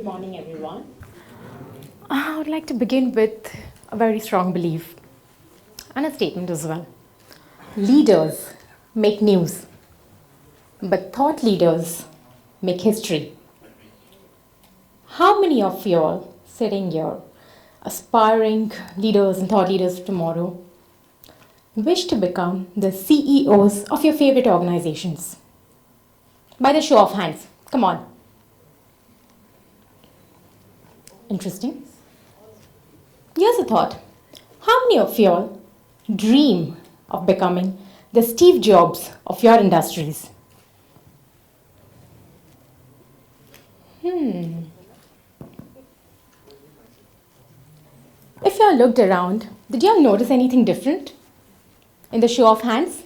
morning, everyone. I would like to begin with a very strong belief and a statement as well. Leaders make news, but thought leaders make history. How many of you all sitting here, aspiring leaders and thought leaders of tomorrow, wish to become the CEOs of your favorite organizations? By the show of hands, come on. Interesting. Here's a thought. How many of you all dream of becoming the Steve Jobs of your industries? If you all looked around, did you all notice anything different in the show of hands?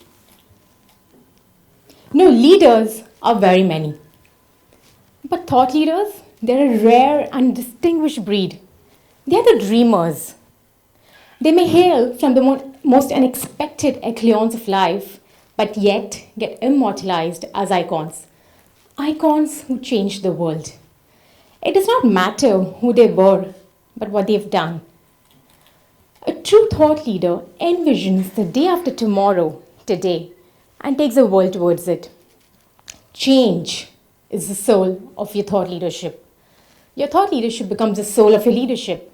No, leaders are very many. But thought leaders, they're a rare and distinguished breed. They're the dreamers. They may hail from the most unexpected echelons of life, but yet get immortalized as icons. Icons who changed the world. It does not matter who they were, but what they've done. A true thought leader envisions the day after tomorrow, today, and takes the world towards it. Change is the soul of your thought leadership. Your thought leadership becomes the soul of your leadership,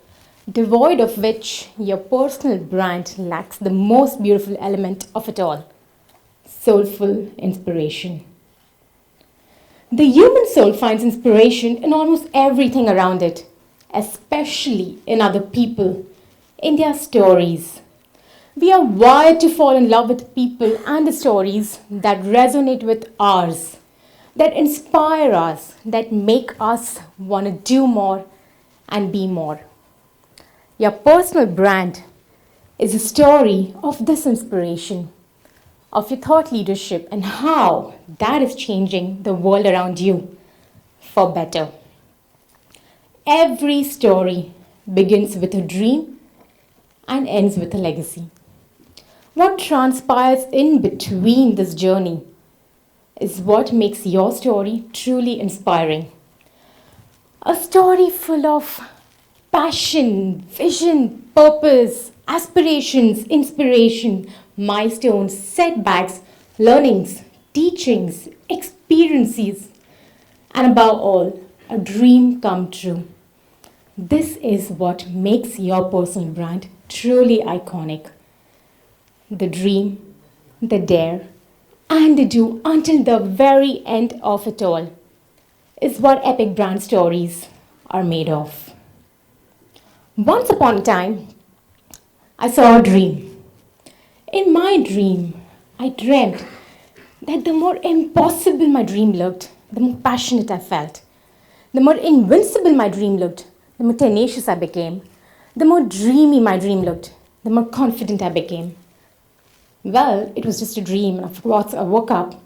devoid of which your personal brand lacks the most beautiful element of it all, soulful inspiration. The human soul finds inspiration in almost everything around it, especially in other people, in their stories. We are wired to fall in love with people and the stories that resonate with ours, that inspire us, that make us want to do more and be more. Your personal brand is a story of this inspiration, of your thought leadership and how that is changing the world around you for better. Every story begins with a dream and ends with a legacy. What transpires in between this journey is what makes your story truly inspiring. A story full of passion, vision, purpose, aspirations, inspiration, milestones, setbacks, learnings, teachings, experiences, and above all, a dream come true. This is what makes your personal brand truly iconic. The dream, the dare, and the do until the very end of it all is what epic brand stories are made of. Once upon a time, I saw a dream. In my dream, I dreamt that the more impossible my dream looked, the more passionate I felt. The more invincible my dream looked, the more tenacious I became. The more dreamy my dream looked, the more confident I became. Well, it was just a dream, and of course I woke up.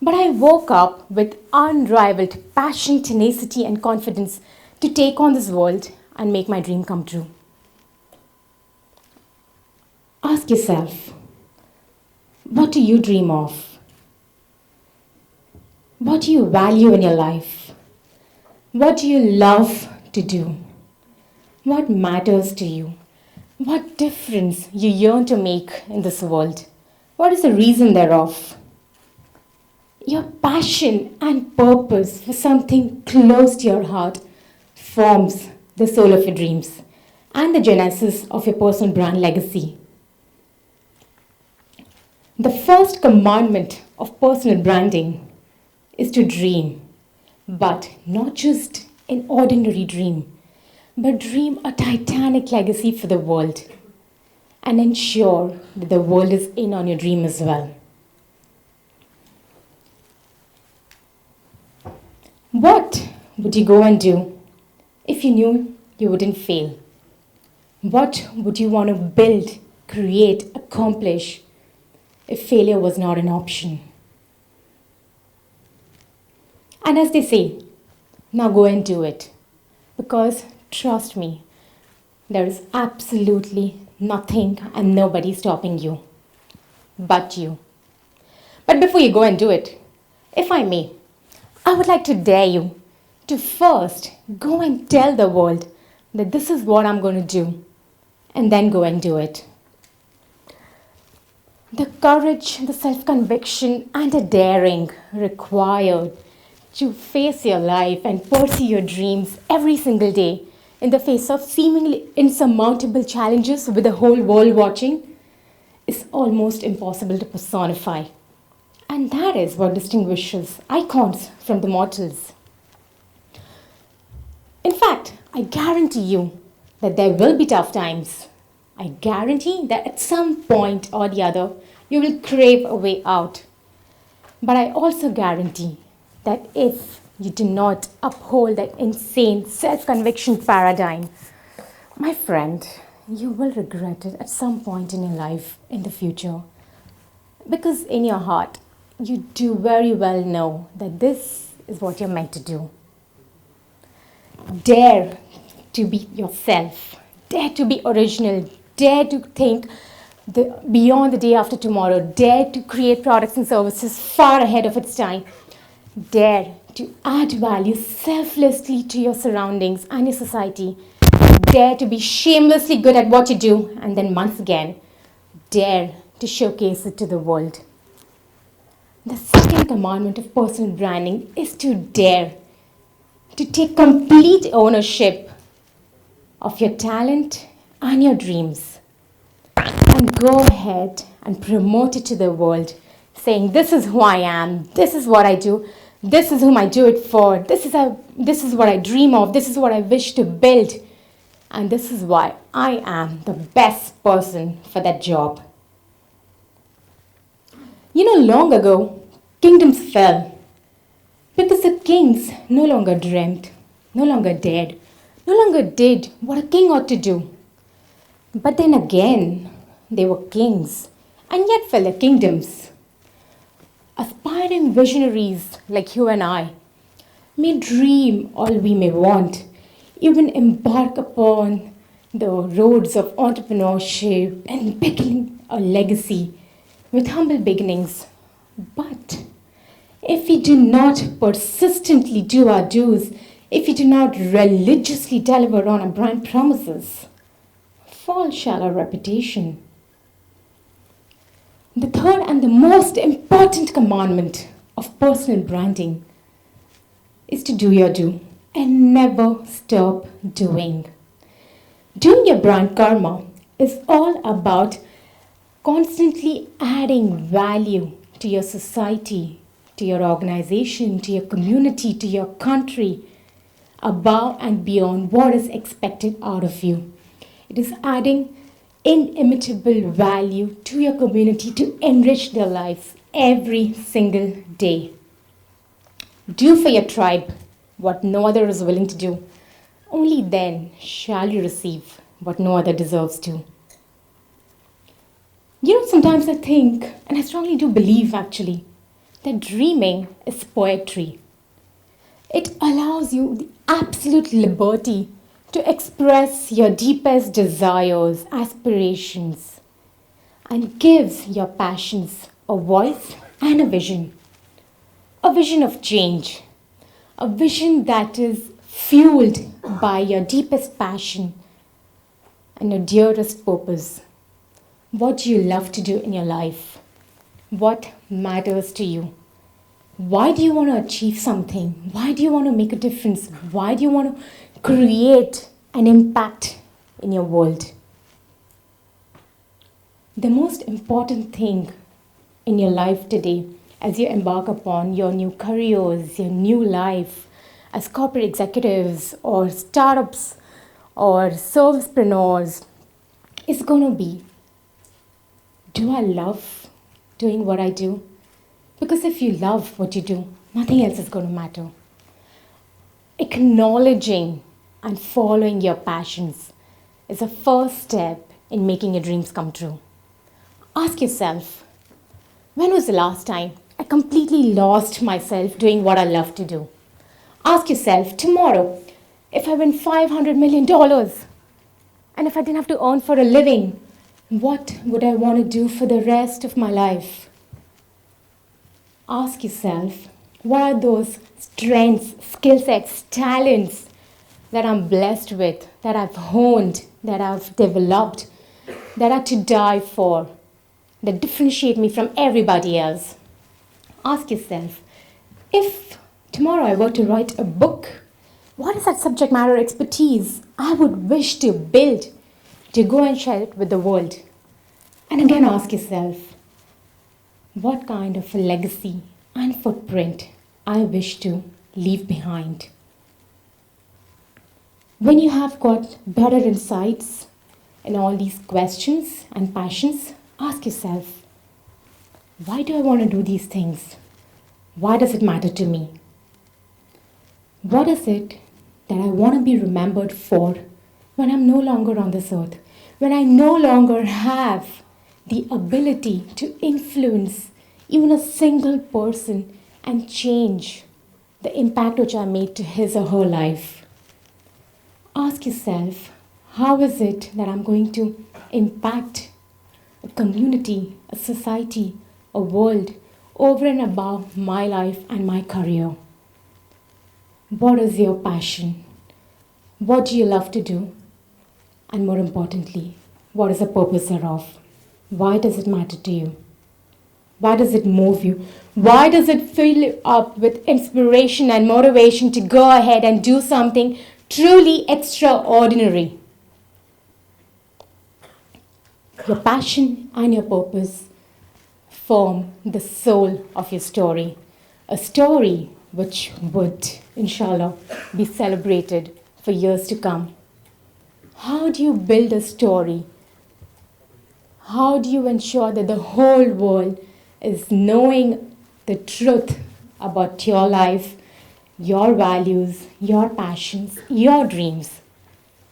But I woke up with unrivaled passion, tenacity, and confidence to take on this world and make my dream come true. Ask yourself, what do you dream of? What do you value in your life? What do you love to do? What matters to you? What difference you yearn to make in this world? What is the reason thereof? Your passion and purpose for something close to your heart forms the soul of your dreams and the genesis of your personal brand legacy. The first commandment of personal branding is to dream, but not just an ordinary dream, but dream a titanic legacy for the world and ensure that the world is in on your dream as well. What would you go and do if you knew you wouldn't fail? What would you want to build, create, accomplish if failure was not an option? And as they say, now go and do it. Because trust me, there is absolutely nothing and nobody stopping you but you. But before you go and do it, if I may, I would like to dare you to first go and tell the world that this is what I'm going to do, and then go and do it. The courage, the self-conviction, and the daring required to face your life and pursue your dreams every single day in the face of seemingly insurmountable challenges with the whole world watching is almost impossible to personify. And that is what distinguishes icons from the mortals. In fact, I guarantee you that there will be tough times. I guarantee that at some point or the other, you will crave a way out. But I also guarantee that if you do not uphold that insane self-conviction paradigm, my friend, you will regret it at some point in your life in the future. Because in your heart, you do very well know that this is what you're meant to do. Dare to be yourself. Dare to be original. Dare to think beyond the day after tomorrow. Dare to create products and services far ahead of its time. Dare to add value selflessly to your surroundings and your society. Dare to be shamelessly good at what you do, and then once again, dare to showcase it to the world. The second commandment of personal branding is to dare to take complete ownership of your talent and your dreams, and go ahead and promote it to the world, saying, this is who I am, this is what I do, this is whom I do it for, this is what I dream of, this is what I wish to build, and this is why I am the best person for that job. Long ago, kingdoms fell because the kings no longer dreamt, no longer dared, no longer did what a king ought to do. But then again, they were kings and yet fell their kingdoms. Aspiring visionaries like you and I may dream all we may want, even embark upon the roads of entrepreneurship and building a legacy with humble beginnings. But if we do not persistently do our dues, if we do not religiously deliver on our brand promises, fall shall our reputation. The third and the most important commandment of personal branding is to do your due and never stop doing. Doing your brand karma is all about constantly adding value to your society, to your organization, to your community, to your country, above and beyond what is expected out of you. It is adding inimitable value to your community to enrich their lives every single day. Do for your tribe what no other is willing to do. Only then shall you receive what no other deserves to. Sometimes I think, and I strongly do believe actually, that dreaming is poetry. It allows you the absolute liberty to express your deepest desires, aspirations, and gives your passions a voice and a vision. A vision of change. A vision that is fueled by your deepest passion and your dearest purpose. What do you love to do in your life? What matters to you? Why do you want to achieve something? Why do you want to make a difference? Why do you want to create an impact in your world? The most important thing in your life today, as you embark upon your new careers, your new life as corporate executives or startups or servicepreneurs, is going to be, do I love doing what I do? Because if you love what you do, nothing else is going to matter. Acknowledging and following your passions is a first step in making your dreams come true. Ask yourself, when was the last time I completely lost myself doing what I love to do? Ask yourself, tomorrow, if I win $500 million and if I didn't have to earn for a living, what would I want to do for the rest of my life? Ask yourself, What are those strengths, skill sets, talents that I'm blessed with, that I've honed, that I've developed, that are to die for, that differentiate me from everybody else? Ask yourself, if tomorrow I were to write a book, what is that subject matter expertise I would wish to build to go and share it with the world? And again, ask yourself, what kind of a legacy and footprint I wish to leave behind? When you have got better insights in all these questions and passions, ask yourself, why do I want to do these things? Why does it matter to me? What is it that I want to be remembered for when I'm no longer on this earth? When I no longer have the ability to influence even a single person and change the impact which I made to his or her life? Ask yourself, how is it that I'm going to impact a community, a society, a world over and above my life and my career? What is your passion? What do you love to do? And more importantly, what is the purpose thereof? Why does it matter to you? Why does it move you? Why does it fill you up with inspiration and motivation to go ahead and do something truly extraordinary? Your passion and your purpose form the soul of your story. A story which would, inshallah, be celebrated for years to come. How do you build a story? How do you ensure that the whole world is knowing the truth about your life, your values, your passions, your dreams?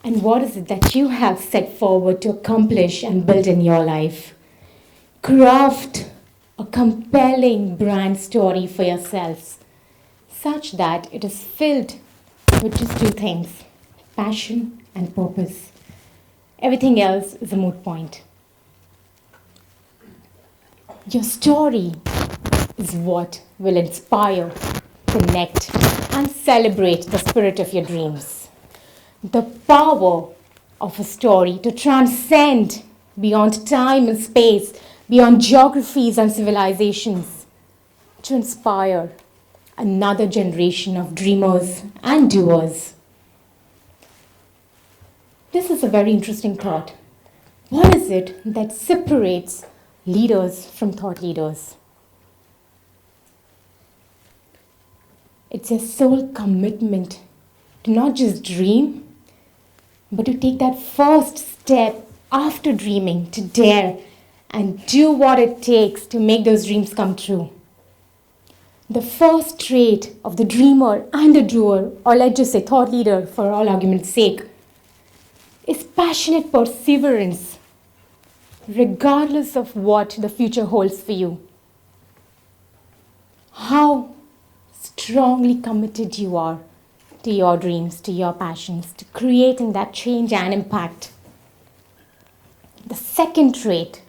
And what is it that you have set forward to accomplish and build in your life? Craft a compelling brand story for yourselves, such that it is filled with just two things: passion and purpose. Everything else is a moot point. Your story is what will inspire, connect, and celebrate the spirit of your dreams. The power of a story to transcend beyond time and space, beyond geographies and civilizations, to inspire another generation of dreamers and doers. This is a very interesting thought. What is it that separates leaders from thought leaders? It's a sole commitment to not just dream, but to take that first step after dreaming, to dare and do what it takes to make those dreams come true. The first trait of the dreamer and the doer, or let's just say thought leader for all argument's sake, is passionate perseverance, regardless of what the future holds for you. How strongly committed you are to your dreams, to your passions, to creating that change and impact. The second trait,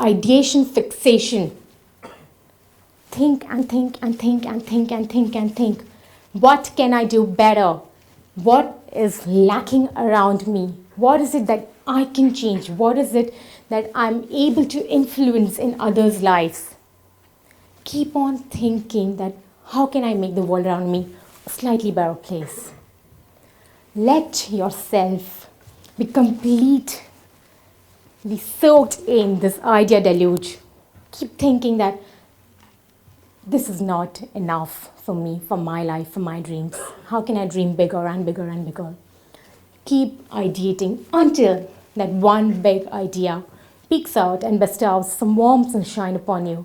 ideation fixation. Think and think and think and think and think and think. What can I do better? What is lacking around me? What is it that I can change? What is it that I'm able to influence in others' lives? Keep on thinking that how can I make the world around me a slightly better place? Let yourself be completely soaked in this idea deluge. Keep thinking that this is not enough for me, for my life, for my dreams. How can I dream bigger and bigger and bigger? Keep ideating until that one big idea peeks out and bestows some warmth and shine upon you.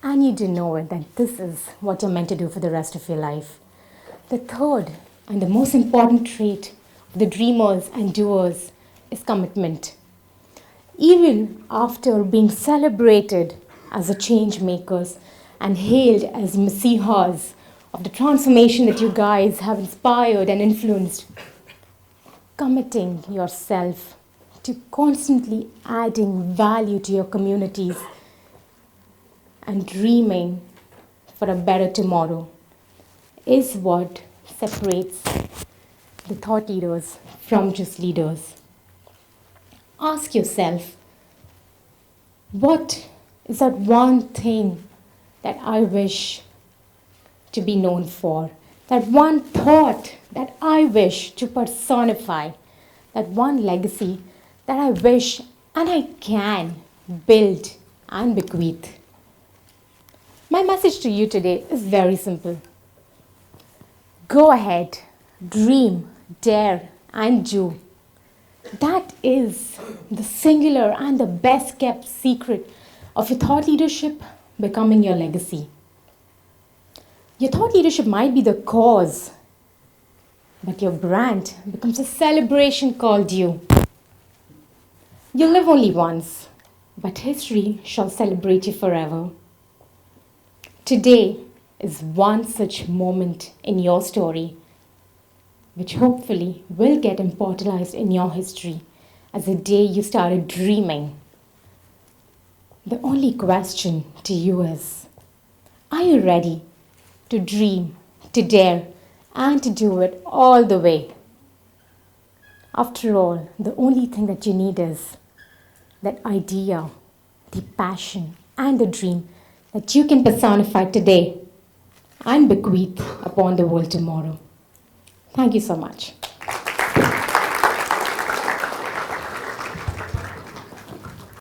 And you do know it, that this is what you're meant to do for the rest of your life. The third and the most important trait of the dreamers and doers is commitment. Even after being celebrated as the change makers and hailed as messiahs of the transformation that you guys have inspired and influenced, committing yourself to constantly adding value to your communities and dreaming for a better tomorrow is what separates the thought leaders from just leaders. Ask yourself, what is that one thing that I wish to be known for? That one thought that I wish to personify? That one legacy that I wish and I can build and bequeath? My message to you today is very simple. Go ahead, dream, dare, and do. That is the singular and the best kept secret of your thought leadership becoming your legacy. Your thought leadership might be the cause, but your brand becomes a celebration called you. You live only once, but history shall celebrate you forever. Today is one such moment in your story, which hopefully will get immortalized in your history as the day you started dreaming. The only question to you is, are you ready to dream, to dare, and to do it all the way? After all, the only thing that you need is that idea, the passion, and the dream that you can personify today and bequeath upon the world tomorrow. Thank you so much.